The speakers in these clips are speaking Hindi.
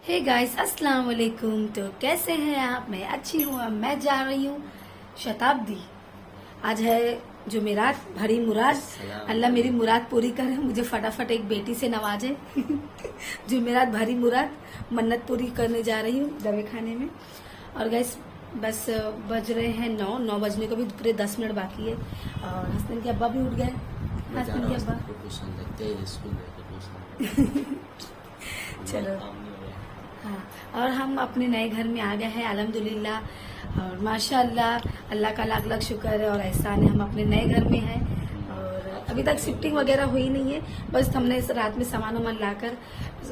हे गाइस, अस्सलाम वालेकुम। तो कैसे हैं आप? मैं अच्छी हूँ। अब मैं जा रही हूँ शताब्दी। आज है जुमेरात, भरी मुराद। अल्लाह मेरी मुराद पूरी करे, मुझे फटाफट एक बेटी से नवाजे। जुमेरात भरी मुराद, मन्नत पूरी करने जा रही हूँ दवे खाने में। और गाइस बस बज रहे हैं 9 बजने को भी पूरे 10 मिनट बाकी है। और हसनैन के अब्बा भी उठ गए। हसनैन के अब्बा चलो हाँ, और हम अपने नए घर में आ गए हैं अल्हम्दुलिल्लाह। और माशाअल्लाह अल्लाह का लाख लाख शुक्र है और एहसान है, हम अपने नए घर में हैं। और अभी तक शिफ्टिंग वगैरह हुई नहीं है, बस हमने इस रात में सामान वामान लाकर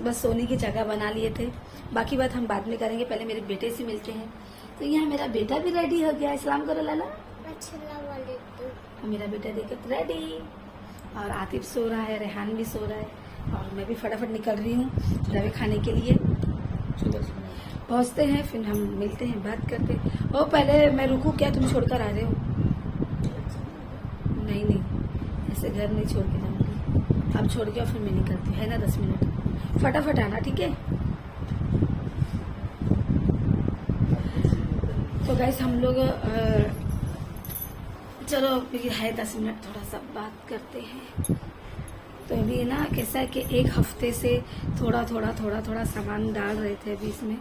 बस सोने की जगह बना लिए थे। बाकी बात हम बाद में करेंगे, पहले मेरे बेटे से मिलते हैं। तो यहाँ मेरा बेटा भी रेडी हो गया। सलाम करो लाला। मेरा बेटा देखो रेडी। और आतिफ सो रहा है, रेहान भी सो रहा है और मैं भी फटाफट निकल रही हूँ दवे खाने के लिए। पहुँचते हैं फिर हम मिलते हैं, बात करते हैं। ओ पहले मैं रुकूं क्या? तुम छोड़कर आ रहे हो? नहीं, ऐसे घर नहीं छोड़ के जाऊंगी। आप छोड़ के और फिर मैं निकलती हूँ, है ना? 10 मिनट फटाफट आना, ठीक है? तो गाइस हम लोग चलो है 10 मिनट थोड़ा सा बात करते हैं। तो अभी ना कैसा है कि एक हफ्ते से थोड़ा सामान डाल रहे थे अभी इसमें।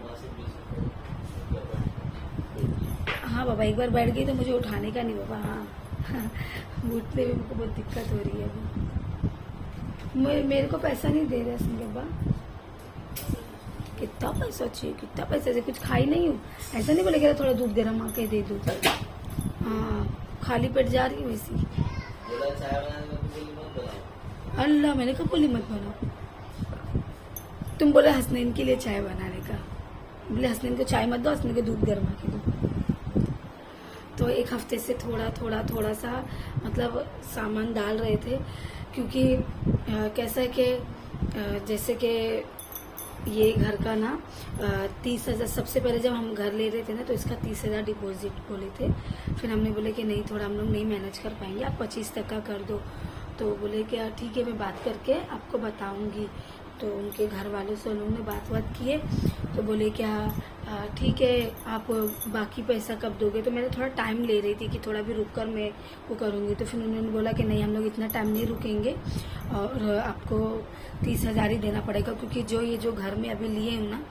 हाँ बाबा, एक बार बैठ गई तो मुझे उठाने का नहीं बाबा। हाँ उठने में मुझको बहुत दिक्कत हो रही है अभी। मेरे को पैसा नहीं दे रहे इसमें बाबा। कितना पैसा चाहिए? कितना पैसा चाहिए? कुछ खाई नहीं हूँ, ऐसा नहीं बोले थोड़ा दूध गर्म आके दे दूँ। हाँ खाली पेट जा रही हूँ इसी। अल्लाह मैंने कब बोली मत बनाओ? तुम बोले हसनैन के लिए चाय बनाने का। बोले हसनैन को चाय मत दो, हसनैन को दूध गर्मा के दो। तो एक हफ्ते से थोड़ा सा मतलब सामान डाल रहे थे, क्योंकि कैसा है कि जैसे कि ये घर का ना 30,000 सबसे पहले जब हम घर ले रहे थे ना तो इसका 30,000 डिपॉजिट बोले थे। फिर हमने बोले कि नहीं, थोड़ा हम लोग नहीं मैनेज कर पाएंगे, आप 25 तक का कर दो। तो बोले कि ठीक है मैं बात करके आपको बताऊंगी। तो उनके घर वालों से उन्होंने बात किए तो बोले क्या ठीक है, आप बाकी पैसा कब दोगे? तो मैंने थोड़ा टाइम ले रही थी कि थोड़ा भी रुक कर मैं वो करूँगी। तो फिर उन्होंने बोला कि नहीं, हम लोग इतना टाइम नहीं रुकेंगे और आपको 30,000 ही देना पड़ेगा, क्योंकि जो घर में अभी लिए हूँ ना,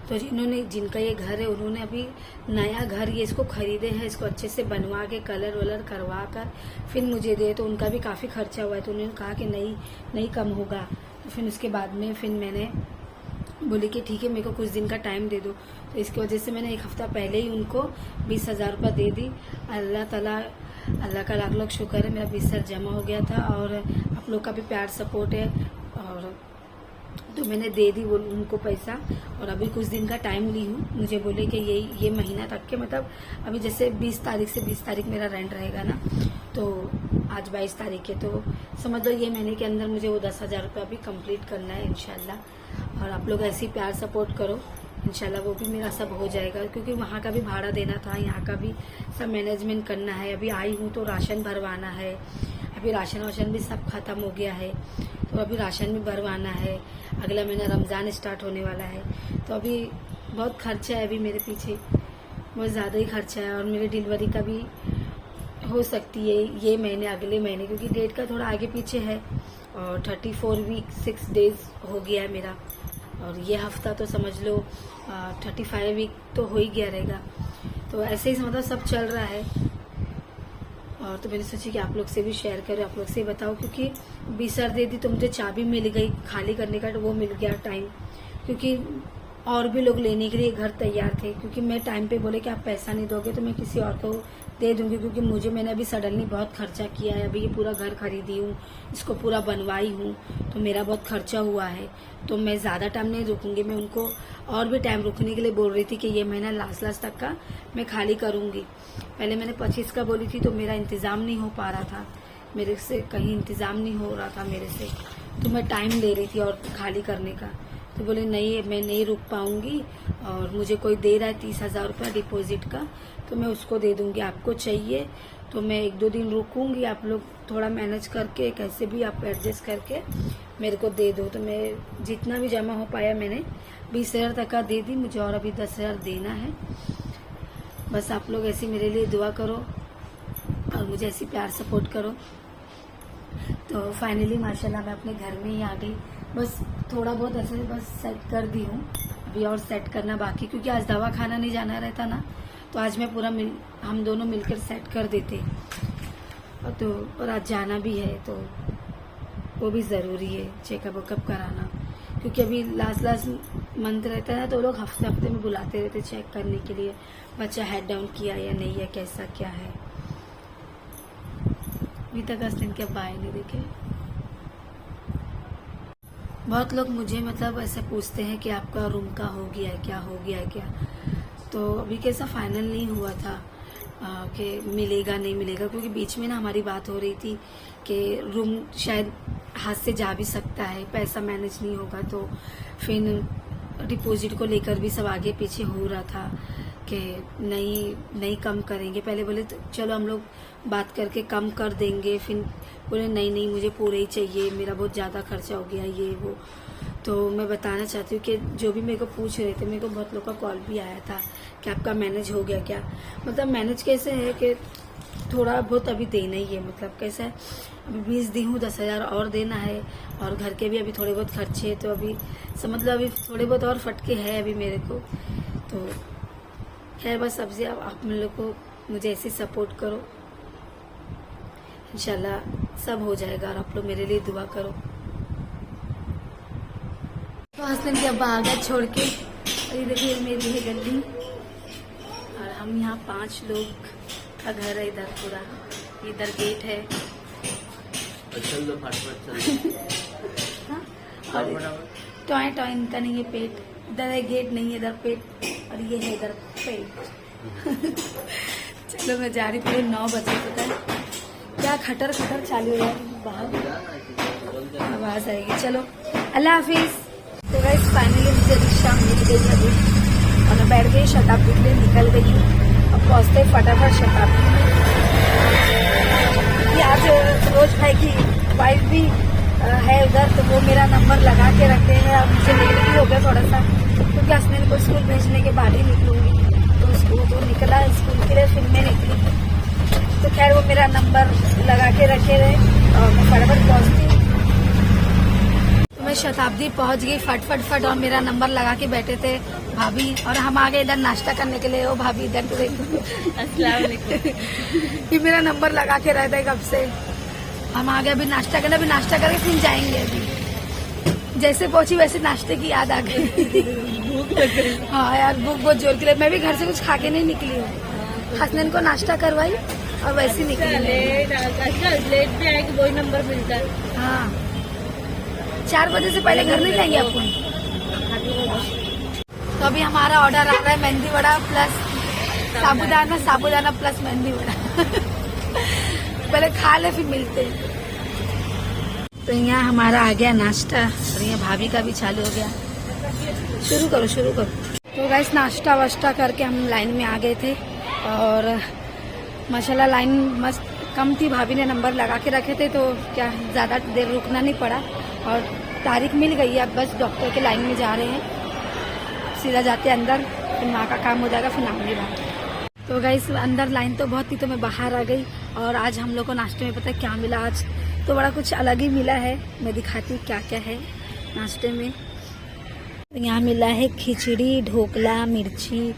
तो जिनका ये घर है उन्होंने अभी नया घर ये इसको खरीदे हैं, इसको अच्छे से बनवा के कलर वलर करवा कर फिर मुझे दे। तो उनका भी काफ़ी खर्चा हुआ है, तो उन्होंने कहा कि नहीं कम होगा। तो फिर उसके बाद में फिर मैंने बोली कि ठीक है मेरे को कुछ दिन का टाइम दे दो। तो इसकी वजह से मैंने एक हफ्ता पहले ही उनको 20,000 रुपये दे दी। अल्लाह का लाख लाख शुक्र है, मेरा 20,000 जमा हो गया था और आप लोग का भी प्यार सपोर्ट है। और तो मैंने दे दी वो उनको पैसा और अभी कुछ दिन का टाइम ली हूँ। मुझे बोले कि ये महीना तक के मतलब अभी जैसे 20 तारीख से 20 तारीख मेरा रेंट रहेगा ना, तो आज 22 तारीख है, तो समझ लो ये महीने के अंदर मुझे वो 10,000 रुपये अभी कंप्लीट करना है इंशाल्लाह। और आप लोग ऐसे ही प्यार सपोर्ट करो, इंशाल्लाह वो भी मेरा सब हो जाएगा, क्योंकि वहाँ का भी भाड़ा देना था, यहाँ का भी सब मैनेजमेंट करना है। अभी आई हूँ तो राशन भरवाना है, अभी राशन भी सब खत्म हो गया है, तो अभी राशन भी भरवाना है। अगला महीना रमज़ान स्टार्ट होने वाला है, तो अभी बहुत खर्चा है अभी मेरे पीछे, बहुत ज़्यादा ही खर्चा है। और मेरी डिलीवरी का भी हो सकती है ये महीने, अगले महीने, क्योंकि डेट का थोड़ा आगे पीछे है। और 34 वीक 6 डेज हो गया है मेरा, और ये हफ्ता तो समझ लो 35 वीक तो हो ही गया रहेगा। तो ऐसे ही मतलब सब चल रहा है। और तो मैंने सोची कि आप लोग से भी शेयर करूँ, आप लोग से बताओ, क्योंकि 20,000 दे दी तो मुझे चाबी मिल गई खाली करने का, तो वो मिल गया टाइम, क्योंकि और भी लोग लेने के लिए घर तैयार थे। क्योंकि मैं टाइम पे बोले कि आप पैसा नहीं दोगे तो मैं किसी और को दे दूंगी, क्योंकि मैंने अभी सडनली बहुत खर्चा किया है। अभी ये पूरा घर खरीदी हूँ, इसको पूरा बनवाई हूँ, तो मेरा बहुत खर्चा हुआ है। तो मैं ज़्यादा टाइम नहीं रुकूंगी, मैं उनको और भी टाइम रुकने के लिए बोल रही थी कि ये महीना लास्ट तक का मैं खाली करूँगी। पहले मैंने 25 का बोली थी, तो मेरा इंतज़ाम नहीं हो पा रहा था, मेरे से कहीं इंतज़ाम नहीं हो रहा था मेरे से, तो मैं टाइम ले रही थी और खाली करने का। तो बोले नहीं मैं नहीं रुक पाऊंगी, और मुझे कोई दे रहा है 30,000 रुपया डिपॉजिट का, तो मैं उसको दे दूंगी। आपको चाहिए तो मैं 1-2 दिन रुकूंगी, आप लोग थोड़ा मैनेज करके कैसे भी आप एडजस्ट करके मेरे को दे दो। तो मैं जितना भी जमा हो पाया मैंने 20,000 तक का दे दी मुझे और अभी 10,000 देना है। बस आप लोग ऐसे मेरे लिए दुआ करो और मुझे ऐसी प्यार सपोर्ट करो। तो फाइनली माशाल्लाह मैं अपने घर में ही आ गई। बस थोड़ा बहुत ऐसे बस सेट कर दी हूँ, अभी और सेट करना बाकी, क्योंकि आज दवा खाना नहीं जाना रहता ना, तो आज मैं पूरा हम दोनों मिलकर सेट कर देते। तो और आज जाना भी है तो वो भी ज़रूरी है चेकअप वेकअप कराना, क्योंकि अभी लास्ट मंथ रहता है ना, तो लोग हफ्ते हफ्ते में बुलाते रहते चेक करने के लिए बच्चा हेड डाउन किया या नहीं है, कैसा क्या है। अभी तक हस्बैंड के बाय नहीं देखे। बहुत लोग मुझे मतलब ऐसे पूछते हैं कि आपका रूम का हो गया है क्या, हो गया है क्या। तो अभी कैसा फाइनल नहीं हुआ था कि मिलेगा नहीं मिलेगा, क्योंकि बीच में ना हमारी बात हो रही थी कि रूम शायद हाथ से जा भी सकता है, पैसा मैनेज नहीं होगा। तो फिर डिपॉजिट को लेकर भी सब आगे पीछे हो रहा था कि नहीं कम करेंगे। पहले बोले तो चलो हम लोग बात करके कम कर देंगे, फिर बोले नहीं मुझे पूरे ही चाहिए, मेरा बहुत ज़्यादा खर्चा हो गया ये वो। तो मैं बताना चाहती हूँ कि जो भी मेरे को पूछ रहे थे, मेरे को बहुत लोग का कॉल भी आया था कि आपका मैनेज हो गया क्या। मतलब मैनेज कैसे है कि थोड़ा बहुत अभी देना ही है, मतलब कैसा है अभी 20 दी हूँ, 10,000 और देना है, और घर के भी अभी थोड़े बहुत खर्चे, तो अभी मतलब अभी थोड़े बहुत और फटके है अभी मेरे को। तो खैर बस अब से आप लोग को मुझे ऐसे सपोर्ट करो, इंशाल्लाह सब हो जाएगा, और आप लोग मेरे लिए दुआ करो। तो हस्बैंड के अब्बा आ गए छोड़ के, और ये देखिए मेरी है गली, और हम यहाँ 5 लोग का घर है। इधर पूरा इधर गेट है। चल दो फटाफट हाँ, टॉय टॉय इनका नहीं है पेट, इधर है गेट नहीं है, इधर पेट, और ये है इधर पेट। चलो मैं जा रही, पूरे 9 बजे पता है क्या खटर खटर चालू हो जाएगी, बाहर आवाज आएगी। चलो अल्लाह हाफिज। तो गाइस फाइनली मुझे रिक्शा मिल गई अभी, और मैं बैठ गई शताब्दी के लिए निकल गई हूँ। अब पहुँचते फटाफट शताब्दी में। आज रोज भाई की वाइफ भी है उधर, तो वो मेरा नंबर लगा के रखते हैं। अब मुझे लेट भी हो गया थोड़ा सा, क्योंकि हस्बैंड को स्कूल भेजने के बाद ही निकलूंगी, तो स्कूल तो निकला स्कूल के लिए, फिर मैं निकली। तो खैर वो मेरा नंबर लगा के रखे रहे और मैं फटाफट पहुँचती। मैं शताब्दी पहुंच गई फट, और मेरा नंबर लगा के बैठे थे भाभी, और हम आ गए इधर नाश्ता करने के लिए। ओ भाभी इधर तो देखो, अस्सलाम वालेकुम। ये मेरा नंबर लगा के रहता है कब से। हम आ गए अभी नाश्ता करने, अभी नाश्ता करके फिर जाएंगे। अभी जैसे पहुंची वैसे नाश्ते की याद आ गई। भूख लग रही। हाँ यार भूख बहुत जोर के लिए, मैं भी घर से कुछ खा के नहीं निकली हूँ। हसनैन को नाश्ता करवाई और वैसे निकली। लेट भी आएगी, वही नंबर मिलता है। हाँ 4 बजे से पहले घर नहीं जाएंगे आपको। तो अभी हमारा ऑर्डर आ रहा है मेहंदी वड़ा प्लस साबूदाना प्लस मेहंदी वड़ा। पहले खा ले फिर मिलते हैं। तो यहाँ हमारा आ गया नाश्ता, और यहाँ भाभी का भी चालू हो गया। शुरू करो। तो गाइस नाश्ता वाश्ता करके हम लाइन में आ गए थे, और माशाल्लाह लाइन मस्त कम थी। भाभी ने नंबर लगा के रखे थे, तो क्या ज़्यादा देर रुकना नहीं पड़ा, और तारीख मिल गई है। अब बस डॉक्टर के लाइन में जा रहे हैं, सीधा जाते अंदर, फिर माँ का काम हो जाएगा, फिर नाम बाहर। तो गाइस अंदर लाइन तो बहुत थी, तो मैं बाहर आ गई। और आज हम लोग को नाश्ते में पता है क्या मिला, आज तो बड़ा कुछ अलग ही मिला है। मैं दिखाती हूँ क्या क्या है नाश्ते में। यहाँ मिला है खिचड़ी, ढोकला, मिर्ची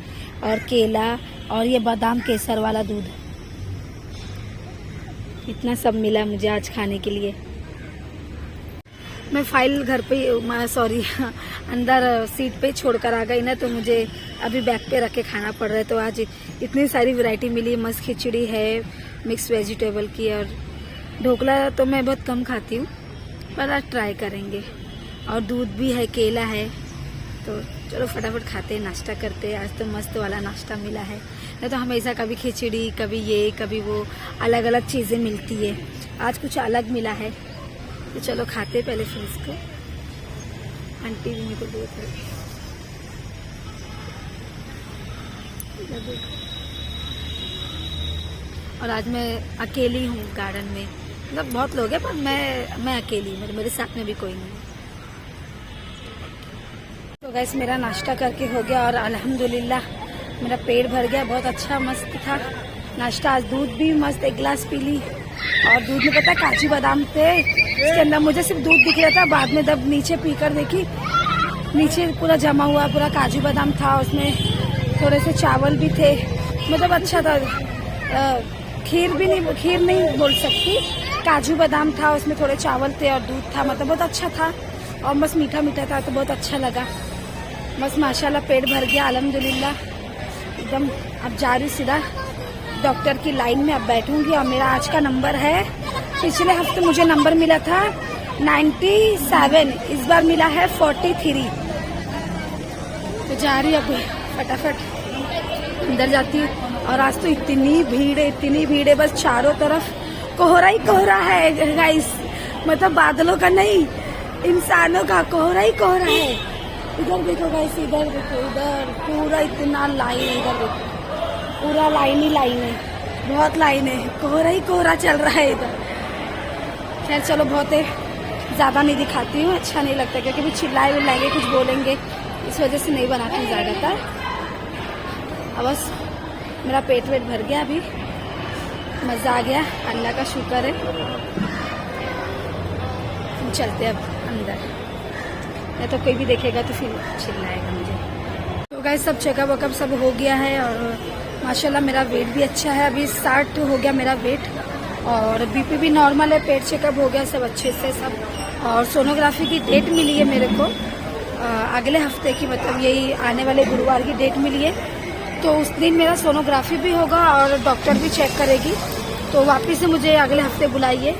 और केला, और ये बादाम केसर वाला दूध। इतना सब मिला मुझे आज खाने के लिए। मैं फाइल घर पे अंदर सीट पे छोड़कर आ गई ना, तो मुझे अभी बैग पे रख के खाना पड़ रहा है। तो आज इतनी सारी वैरायटी मिली, मस्त खिचड़ी है मिक्स वेजिटेबल की, और ढोकला तो मैं बहुत कम खाती हूँ, पर आज ट्राई करेंगे। और दूध भी है, केला है। तो चलो फटाफट खाते हैं, नाश्ता करते हैं। आज तो मस्त वाला नाश्ता मिला है, नहीं तो हमेशा कभी खिचड़ी, कभी ये कभी वो, अलग अलग चीज़ें मिलती है। आज कुछ अलग मिला है, तो चलो खाते पहले फिर इसको। आंटी भी मेरे को देख रही। और आज मैं अकेली हूँ गार्डन में, मतलब बहुत लोग हैं पर मैं अकेली हूँ, मेरे साथ में भी कोई नहीं। तो गैस मेरा नाश्ता करके हो गया और अल्हम्दुलिल्लाह मेरा पेट भर गया, बहुत अच्छा मस्त था नाश्ता। आज दूध भी मस्त 1 गिलास पी ली और दूध में पता काजू बादाम थे उसके अंदर, मुझे सिर्फ दूध दिख रहा था, बाद में जब नीचे पीकर देखी नीचे पूरा जमा हुआ पूरा काजू बादाम था, उसमें थोड़े से चावल भी थे, मतलब अच्छा था। खीर नहीं बोल सकती, काजू बादाम था उसमें, थोड़े चावल थे और दूध था, मतलब बहुत अच्छा था और बस मीठा मीठा था तो बहुत अच्छा लगा। बस माशाल्लाह पेट भर गया अल्हम्दुलिल्लाह एकदम। अब जा रही सीधा डॉक्टर की लाइन में अब बैठूंगी और मेरा आज का नंबर है, पिछले हफ्ते मुझे नंबर मिला था 97, इस बार मिला है 43। तो जा रही अब फटाफट अंदर जाती हूँ। और आज तो इतनी भीड़ है, बस चारों तरफ कोहरा ही कोहरा है गाइस, मतलब बादलों का नहीं, इंसानों का कोहरा ही कोहरा है। इधर देखो गाइस, इधर देखो, इधर पूरा इतना लाइन है, इधर देखो पूरा लाइन ही लाइन है, बहुत लाइन है, कोहरा ही कोहरा चल रहा है इधर। खैर चलो बहुत है, ज्यादा नहीं दिखाती हूँ, अच्छा नहीं लगता क्योंकि भी चिल्लाए विल्लाएंगे कुछ बोलेंगे, इस वजह से नहीं बनाती हूँ ज्यादातर। अब बस मेरा पेट वेट भर गया, अभी मजा आ गया, अल्लाह का शुक्र है। हम चलते अब अंदर, नहीं तो कोई भी देखेगा तो फिर चिल्लाएगा मुझे। तो गाइस सब चेकअप वकअप सब हो गया है और माशाल्लाह मेरा वेट भी अच्छा है, अभी 60 हो गया मेरा वेट और बीपी भी नॉर्मल है, पेट चेकअप हो गया सब अच्छे से सब। और सोनोग्राफी की डेट मिली है मेरे को अगले हफ्ते की, मतलब यही आने वाले गुरुवार की डेट मिली है, तो उस दिन मेरा सोनोग्राफी भी होगा और डॉक्टर भी चेक करेगी। तो वापस से मुझे अगले हफ्ते बुलाइए।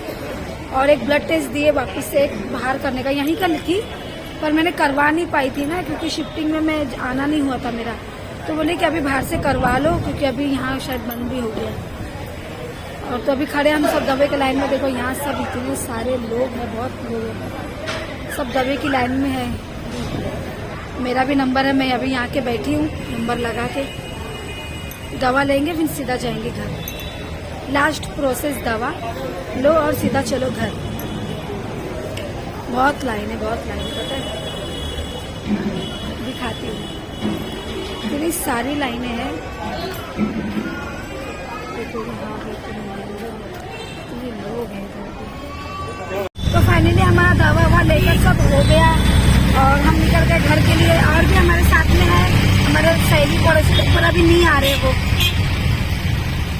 और एक ब्लड टेस्ट दिए वापस से एक बाहर करने का, यहीं का थी पर मैंने करवा नहीं पाई थी ना, क्योंकि शिफ्टिंग में मैं आना नहीं हुआ था मेरा, तो बोले कि अभी बाहर से करवा लो क्योंकि अभी यहाँ शायद बंद भी हो गया। और तो अभी खड़े हम सब दवे के लाइन में, देखो यहाँ सब इतने सारे लोग हैं, बहुत लोग हैं, सब दवे की लाइन में है। मेरा भी नंबर है, मैं अभी यहाँ के बैठी हूँ, नंबर लगा के दवा लेंगे फिर सीधा जाएंगे घर। लास्ट प्रोसेस दवा लो और सीधा चलो घर। बहुत लाइन है, बहुत लाइन है, पता है, दिखाती हूँ इतनी सारी लाइनें हैं। देखो यहाँ इतने लोग हैं। तो फाइनली हमारा दवा ववा लेकर सब हो गया और हम निकल गए घर के लिए। और भी हमारे साथ में है हमारे सहेली पड़ोसी, पर अभी नहीं आ रहे वो,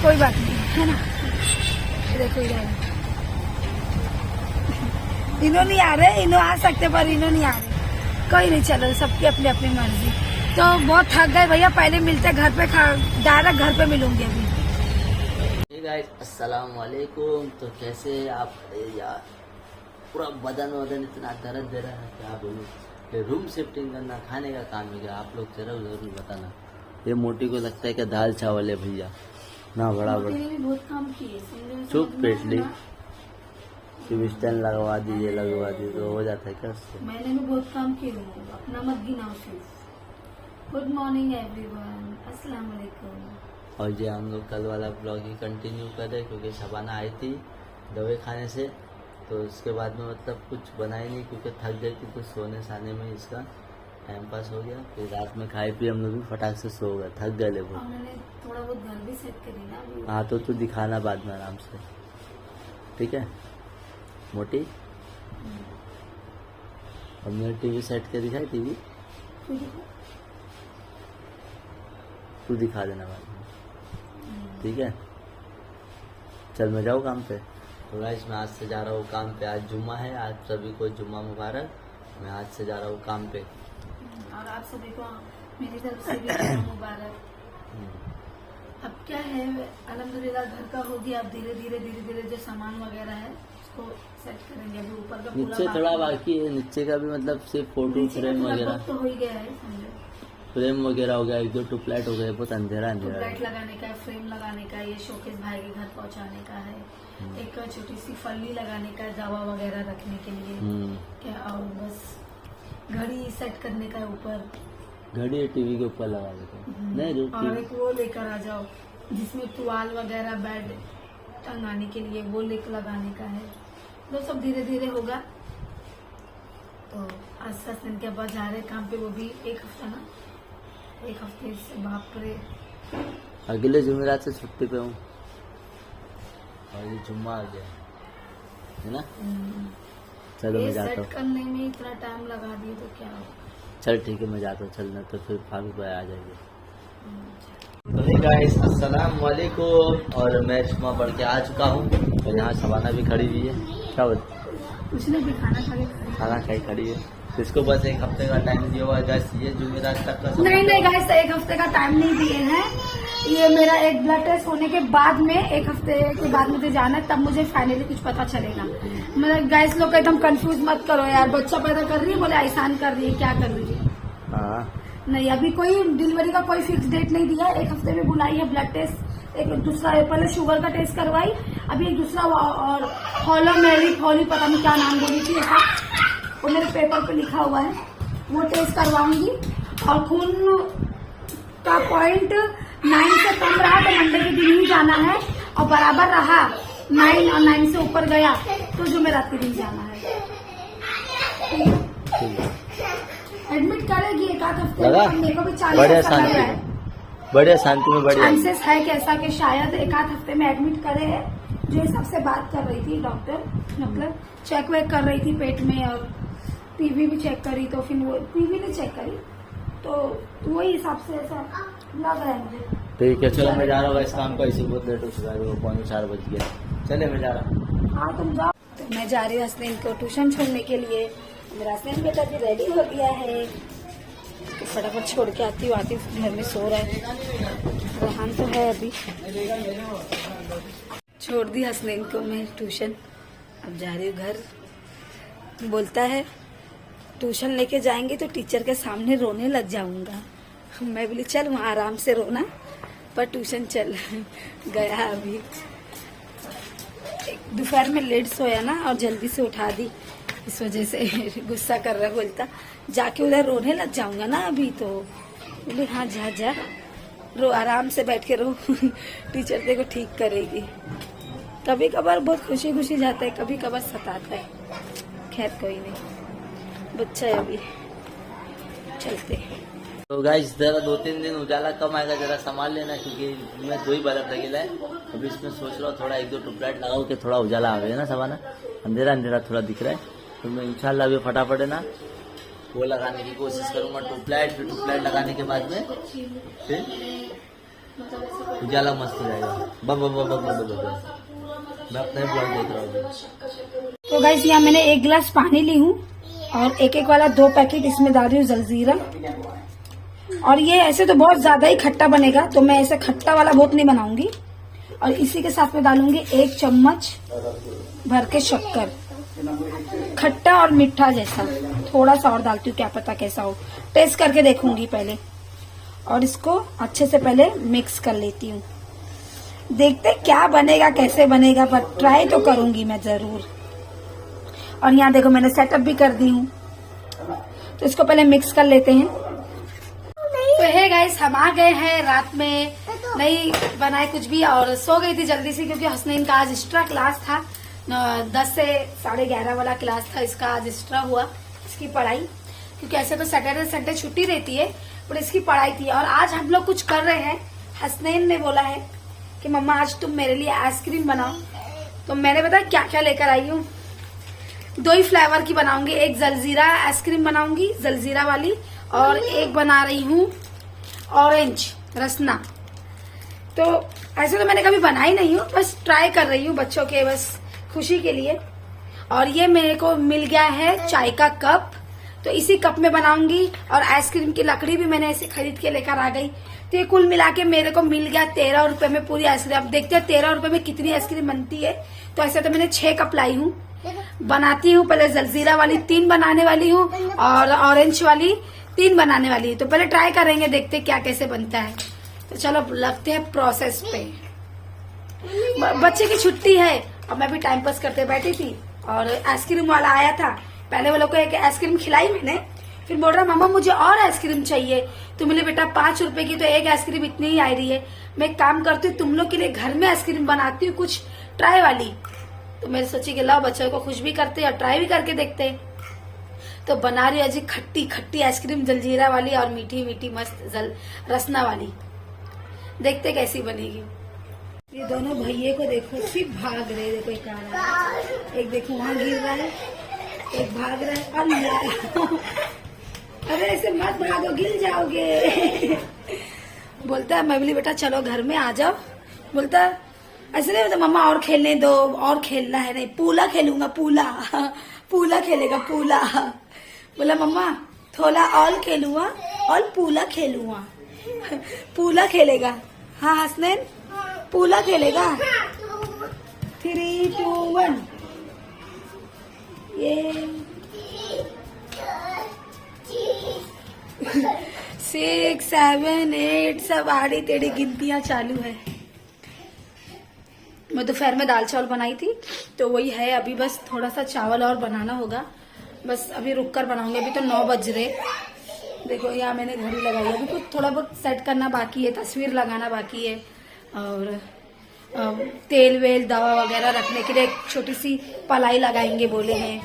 कोई बात नहीं है ना। देखो इन्हों नहीं आ रहे, इन्हों आ सकते पर इन्हों नहीं आ रहे, कोई नहीं, चलो सबकी अपनी अपनी मर्जी। तो बहुत थक गए भैया, पहले मिलते घर पे, डायरेक्ट घर पे मिलूंगी अभी। हे गाइस अस्सलाम वालेकुम। तो कैसे आप? यार पूरा बदन इतना दर्द दे रहा है, क्या बोलूं। ये रूम शिफ्टिंग करना, खाने का काम है क्या? आप लोग जरूर बताना। ये मोटी को लगता है कि दाल चावल है भैया ना, बड़ा बहुत काम किए, चुप पेटली स्टैंड लगवा दीजिए तो हो जाता है क्या उससे? मैंने भी बहुत काम किए हूँ, अपना मत गिनाओ सिर्फ। गुड मॉर्निंग एवरीवन, अस्सलाम वालेकुम। और ये हम लोग कल वाला ब्लॉग ही कंटिन्यू कर रहे क्योंकि शबाना आई थी दवाई खाने से, तो उसके बाद में मतलब कुछ बनाई नहीं क्योंकि थक गई थी, तो सोने साने में इसका टाइम पास हो गया। फिर रात में खाए पी हम लोग भी फटाक से सो गए, थक गए ले वो। थोड़ा बहुत घर भी सेट करी ना। हाँ तो तू दिखाना बाद में आराम से, ठीक है मोटी? हमने टीवी सेट के दिखाई, टीवी तू दिखा देना बाद में, ठीक है? चल मैं जाऊँ काम पे। तो गाइस मैं आज से जा रहा हूँ काम पे, आज जुम्मा है, आज सभी को जुम्मा मुबारक। मैं आज से जा रहा हूँ काम पे और आप सभी को मेरी तरफ से भी मुबारक। अब क्या है, अल्हम्दुलिल्लाह घर का हो गया, अब धीरे धीरे जो सामान वगैरह है उसको सेट करेंगे। अभी ऊपर का नीचे थोड़ा बाकी है, नीचे का भी मतलब सिर्फ फोटो फ्रेम वगैरह तो हो ही गया है, समझो फ्रेम वगैरह हो गया, 1-2 ट्यूबलाइट हो गए, बहुत अंधेरा ट्यूबलाइट लगाने का है, फ्रेम लगाने का, ये शोकेस भाई के घर पहुंचाने का है, एक छोटी सी फली लगाने का है दवा वगैरह रखने के लिए क्या, और बस घड़ी सेट करने का है ऊपर, घड़ी टीवी के ऊपर लगा देते नहीं, और एक वो लेकर आ जाओ जिसमें तुआल वगैरह बेड टंगाने के लिए वो लेकर लगाने का है। तो सब धीरे धीरे होगा, तो आज हसनैन के अब्बा जा रहे हैं काम पे, वो भी एक हफ्ता ना, एक हफ्ते से बाप रे। अगले जुमेरात से छुट्टी पे हूँ और ये जुम्मा आ गया है ना। चलो मैं जाता सेट हूँ। करने में इतना टाइम लगा दिए तो क्या हो। चल ठीक है मैं जाता हूँ, चलना तो फिर फारूक भाई आ जाएंगे। तो हे गाइस अस्सलाम वालेकुम, और मैं जुम्मा पढ़ के आ चुका हूँ और यहाँ शबाना भी खड़ी हुई है। क्या बोलते कुछ नहीं, भी खाना खा के खाना खाई खड़ी है। तो इसको बस एक हफ्ते का टाइम दिया हुआ है गाइस, ये जुमेरात तक का समय। नहीं गाइस, एक हफ्ते का टाइम नहीं दिए हैं। ये मेरा एक ब्लड टेस्ट होने के बाद में, एक हफ्ते के बाद मुझे जाना है, तब मुझे फाइनली कुछ पता चलेगा। मतलब गाइस लोग एकदम कंफ्यूज मत करो यार, बच्चा पैदा कर रही है बोले आसान कर रही है, क्या कर रही है। हाँ नहीं, अभी कोई डिलीवरी का कोई फिक्स डेट नहीं दिया। एक हफ्ते में बुलाई है ब्लड टेस्ट, एक दूसरा पहले शुगर का टेस्ट करवाई, अभी एक दूसरा और हॉली पता नहीं क्या नाम बोली थी ऐसा, वो मेरे पेपर पे लिखा हुआ है, वो टेस्ट करवाऊंगी। और खून का पॉइंट 9 से कम रहा तो मंडे के दिन ही जाना है, और बराबर रहा 9 और 9 से ऊपर गया तो जुमेरात के दिन जाना है। ठीक है। एडमिट करेगी एक आध हफ्ते लगा? में, मेरे को भी चालीस बढ़िया ऐसा लग शांति रहा में, है। बढ़िया शांति में, बढ़िया। चांसेस है कैसा कि शायद एक आध हफ्ते में एडमिट करे है। जो इस सबसे बात कर रही थी डॉक्टर, मतलब चेक वेक कर रही थी पेट में, और पीवी भी चेक करी, तो फिर वो पीवी नहीं चेक करी, तो वही हिसाब से ऐसा लग रहा है मुझे। ठीक है चलो मैं जा रहा हूँ इस काम का, इसी बहुत लेट हो चुका है, वो 3:45 बज गया। चले मैं जा रहा हूँ। हाँ तुम जाओ। तो मैं जा रही हूँ हसनैन को ट्यूशन छोड़ने के लिए। मेरा हसनैन बेटा भी रेडी हो गया है, तो फटाफट छोड़ के आती हूँ घर में सो रहा है। रेहान तो है अभी। छोड़ दी हसनैन को मैं ट्यूशन, अब जा रही हूँ घर। बोलता है ट्यूशन लेके जाएंगे तो टीचर के सामने रोने लग जाऊंगा। मैं बोली चल वहाँ आराम से रोना, पर ट्यूशन चल गया। अभी दोपहर में लेट सोया ना और जल्दी से उठा दी, इस वजह से गुस्सा कर रहा, बोलता जाके उधर रोने लग जाऊंगा ना अभी। तो बोले हाँ जा जा रो, आराम से बैठ के रो टीचर तेरे को ठीक करेगी। कभी कभार बहुत खुशी खुशी जाता है, कभी कभार सताता है। खैर कोई नहीं, बच्चा है अभी, चलते हैं। तो गाइस जरा 2-3 दिन उजाला कम आएगा, जरा संभाल लेना, क्योंकि मैं 2 ही बल्ब लगेला है अभी। इसमें सोच रहा हूँ थोड़ा 1-2 ट्यूबलाइट लगाओ कि थोड़ा उजाला आ गया ना सवाना, अंधेरा अंधेरा थोड़ा दिख रहा है। तो मैं इंशाल्लाह अभी फटाफट है ना वो लगाने की कोशिश करूंगा ट्यूबलाइट, फिर ट्यूबलाइट लगाने के बाद में फिर उजाला मस्त हो जाएगा। मैं अपने ब्लॉग देख रहा हूँ। तो गाइस यहाँ मैंने 1 गिलास पानी ली हूँ और एक वाला 2 पैकेट इसमें डाल रही हूँ जलजीरा। और ये ऐसे तो बहुत ज्यादा ही खट्टा बनेगा, तो मैं ऐसे खट्टा वाला बहुत नहीं बनाऊंगी। और इसी के साथ में डालूंगी 1 चम्मच भर के शक्कर, खट्टा और मीठा जैसा। थोड़ा सा और डालती हूँ, क्या पता कैसा हो, टेस्ट करके देखूंगी पहले। और इसको अच्छे से पहले मिक्स कर लेती हूँ, देखते क्या बनेगा कैसे बनेगा, पर ट्राई तो करूंगी मैं जरूर। और यहाँ देखो मैंने सेटअप भी कर दी हूँ, तो इसको पहले मिक्स कर लेते हैं। तो है गाइस, हम आ गए हैं, रात में नहीं बनाए कुछ भी और सो गई थी जल्दी से, क्योंकि हसनैन का आज एक्स्ट्रा क्लास था। 10 से 11:30 वाला क्लास था, इसका आज एक्स्ट्रा हुआ, इसकी पढ़ाई। क्योंकि ऐसे तो सैटरडे संडे छुट्टी रहती है, पर इसकी पढ़ाई थी। और आज हम लोग कुछ कर रहे हैं, हसनैन ने बोला है कि मम्मा आज तुम मेरे लिए आइसक्रीम बनाओ। तो मैंने बताया क्या क्या लेकर आई हूँ। 2 ही फ्लेवर की बनाऊंगी, एक जलजीरा आइसक्रीम बनाऊंगी, जलजीरा वाली, और एक बना रही हूँ ऑरेंज रसना। तो ऐसे तो मैंने कभी बनाई नहीं हूँ, बस ट्राई कर रही हूँ बच्चों के बस खुशी के लिए। और ये मेरे को मिल गया है चाय का कप, तो इसी कप में बनाऊंगी। और आइसक्रीम की लकड़ी भी मैंने ऐसे खरीद के लेकर आ गई। तो ये कुल मिला के मेरे को मिल गया 13 रुपए में पूरी आइसक्रीम। अब देखते हैं 13 रुपए में कितनी आइसक्रीम बनती है। तो ऐसे तो मैंने 6 कप लाई हूँ, बनाती हूँ। पहले जलजीरा वाली 3 बनाने वाली हूँ और ऑरेंज वाली 3 बनाने वाली है। तो पहले ट्राई करेंगे, देखते क्या कैसे बनता है। तो चलो लगते हैं प्रोसेस पे। बच्चे की छुट्टी है और मैं भी टाइम पास करते बैठी थी, और आइसक्रीम वाला आया था। पहले वो लोग को एक आइसक्रीम खिलाई मैंने, फिर बोल रहा मामा मुझे और आइसक्रीम चाहिए। तो बोले बेटा 5 रुपए की तो एक आइसक्रीम इतनी ही आ रही है, मैं एक काम करती हूँ तुम लोग के लिए घर में आइसक्रीम बनाती हूँ कुछ ट्राई वाली। तो मैंने सोची कि लाओ बच्चों को खुश भी करते और ट्राई भी करके देखते। तो बना रही हूँ अजी खट्टी खट्टी आइसक्रीम, जलजीरा वाली और मीठी मीठी मस्त रसना वाली। देखते कैसी बनेगी। ये दोनों भैये को देखो, सिर्फ भाग रहे। देखो एक आ रहा है, एक देखो वहां गिर रहा है, एक भाग रहा है। अल्लाह, अरे ऐसे मत भागो, गिर जाओगे। बोलता है मैं बोली बेटा चलो घर में आ जाओ। बोलता है ऐसे नहीं, बोलता मम्मा और खेलने दो, और खेलना है। नहीं, पूला खेलूंगा, पूला पूला खेलेगा, पूला। बोला मम्मा थोड़ा और खेलूंगा और पूला खेलूंगा। पूला खेलेगा। हाँ हसनैन, पूला खेलेगा। 3, 2, 1 ये 6, 7, 8 सब आड़ी टेढ़ी गिनतियां चालू है। मैं दोपहर में दाल चावल बनाई थी तो वही है अभी, बस थोड़ा सा चावल और बनाना होगा। बस अभी रुक कर बनाऊंगी। अभी तो 9 बज रहे। देखो यहाँ मैंने घड़ी लगाई है। अभी कुछ थोड़ा बहुत सेट करना बाकी है, तस्वीर लगाना बाकी है, और तेल वेल दवा वगैरह रखने के लिए एक छोटी सी पलाई लगाएंगे बोले हैं,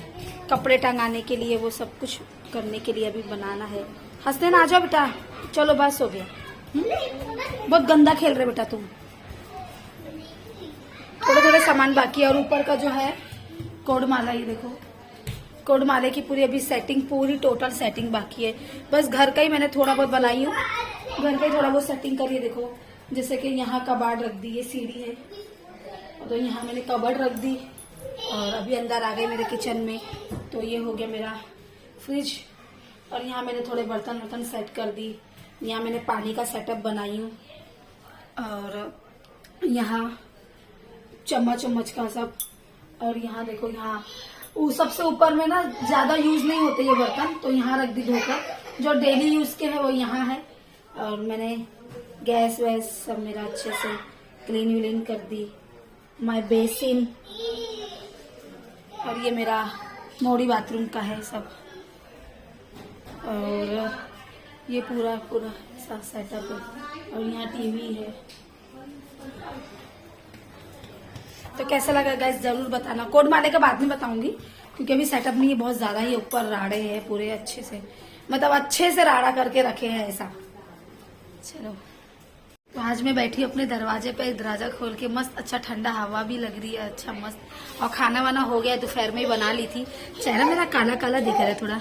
कपड़े टंगाने के लिए, वो सब कुछ करने के लिए अभी बनाना है। हंसने आ जाओ बेटा, चलो बस हो गया। बहुत गंदा खेल रहे बेटा तुम। थोड़े थोड़े सामान बाकी है। और ऊपर का जो है कोडमाला, ये देखो कोडमाले की पूरी अभी सेटिंग, पूरी टोटल सेटिंग बाकी है। बस घर का ही मैंने थोड़ा बहुत बनाई हूँ, घर का ही थोड़ा बहुत सेटिंग करी है। देखो जैसे कि यहाँ कबाड़ रख दी, ये सीढ़ी है तो यहाँ मैंने कबाड़ रख दी। और अभी अंदर आ गए मेरे किचन में, तो ये हो गया मेरा फ्रिज। और यहाँ मैंने थोड़े बर्तन वर्तन सेट कर दी। यहाँ मैंने पानी का सेटअप बनाई हूँ, और यहाँ चम्मच उम्मच का सब। और यहाँ देखो, यहाँ सबसे ऊपर में ना ज्यादा यूज नहीं होते ये बर्तन, तो यहाँ रख दी धोकर। जो डेली यूज के है वो यहाँ है। और मैंने गैस वैस सब मेरा अच्छे से क्लीन व्लीन कर दी। माय बेसिन, और ये मेरा मोड़ी बाथरूम का है सब। और ये पूरा पूरा ऐसा सेटअप है। और यहाँ टीवी है। तो कैसा लगा गाइस जरूर बताना। कोड मारने का बाद में बताऊंगी, क्योंकि अभी सेटअप नहीं है, बहुत ज्यादा ही ऊपर राड़े हैं पूरे अच्छे से, मतलब अच्छे से राड़ा करके रखे हैं ऐसा। चलो, तो आज मैं बैठी अपने दरवाजे पे, दरवाजा खोल के, मस्त अच्छा ठंडा हवा भी लग रही है, अच्छा मस्त। और खाना वाना हो गया, दोपहर में ही बना ली थी। चेहरा मेरा काला काला दिख रहा है थोड़ा।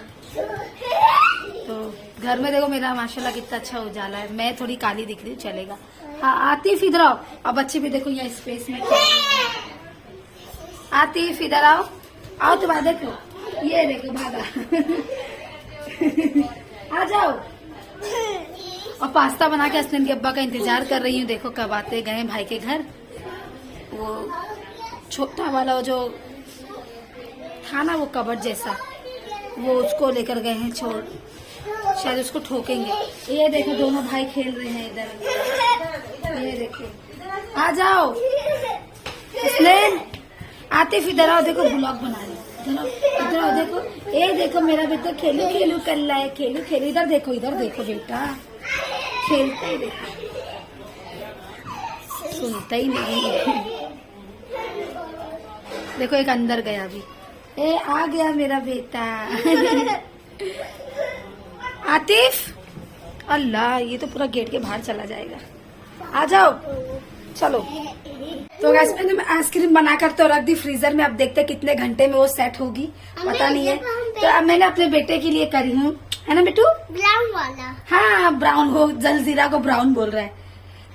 तो घर में देखो मेरा माशाल्लाह कितना अच्छा उजाला है। मैं थोड़ी काली दिख रही हूँ, चलेगा। हाँ आतिफ इधर आओ। और बच्चे भी देखो यहाँ स्पेस में। आतिफ इधर आओ, आओ तो बात देखो, ये देखो भागा। आ जाओ। और पास्ता बना के हसनैन के अब्बा का इंतजार कर रही हूँ। देखो कब आते, गए भाई के घर। वो छोटा वाला जो था ना वो कबर्ड जैसा, वो उसको लेकर गए हैं छोड़, शायद उसको ठोकेंगे। ये देखो दोनों भाई खेल रहे हैं इधर। ये देखो, आ जाओ हसनैन, आतिफ इधर आओ। देखो ब्लॉग बना रहे, इधर आओ देखो। ये देखो मेरा बेटा खेलू खेलू कर रहा है, खेलू खेलू। इधर देखो, इधर देखो बेटा, खेलता ही देखो, सुनता ही नहीं। देखो एक अंदर गया अभी। ए आ गया मेरा बेटा। आतिफ, अल्लाह ये तो पूरा गेट के बाहर चला जाएगा। आ जाओ, चलो। तो गैस मैंने आइसक्रीम बनाकर तो रख दी फ्रीजर में। अब देखते हैं कितने घंटे में वो सेट होगी, पता नहीं है। तो अब मैंने अपने बेटे के लिए करी हूँ, है ना बेटू? ब्राउन वाला। हाँ ब्राउन, वो जलजीरा को ब्राउन बोल रहा है।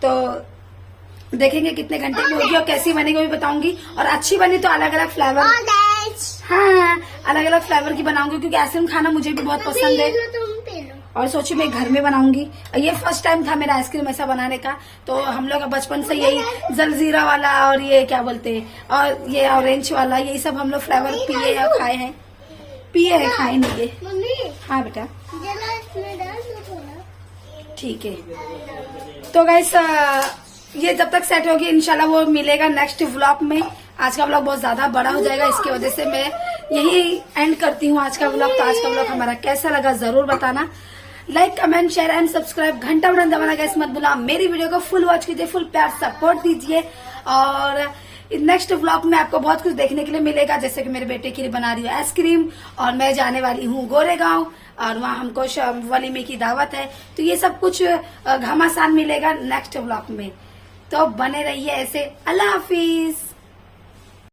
तो देखेंगे कितने घंटे में होगी और कैसी बनेगी वो भी बताऊंगी। और अच्छी बनी तो अलग अलग फ्लेवर, हाँ अलग अलग फ्लेवर की बनाऊंगी, क्योंकि आइसक्रीम खाना मुझे भी बहुत पसंद है। और सोची मैं घर में बनाऊंगी। ये फर्स्ट टाइम था मेरा आइसक्रीम ऐसा बनाने का। तो हम लोग बचपन से यही जलजीरा वाला और ये क्या बोलते हैं, और ये ऑरेंज वाला, यही सब हम लोग फ्लेवर पिए हैं, खाए हैं, पिए हैं, खाए नहीं ये। हाँ बेटा ठीक है। तो गाइस ये जब तक सेट होगी इंशाल्लाह वो मिलेगा नेक्स्ट व्लॉग में। आज का व्लॉग बहुत ज्यादा बड़ा हो जाएगा, इसकी वजह से मैं यही एंड करती हूँ आज का व्लॉग। तो आज का व्लॉग हमारा कैसा लगा जरूर बताना। Like comment share and subscribe, घंटा बटन दबाना गैस मत भूलना। मेरी वीडियो को फुल वॉच कीजिए, फुल प्यार सपोर्ट दीजिए। और नेक्स्ट व्लॉग में आपको बहुत कुछ देखने के लिए मिलेगा, जैसे कि मेरे बेटे के लिए बना रही हूँ आइसक्रीम और मैं जाने वाली हूँ गोरेगांव और वहाँ हमको वलीमे की दावत है। तो ये सब कुछ घमासान मिलेगा नेक्स्ट व्लॉग में, तो बने रहिए ऐसे। अल्लाह हाफिज।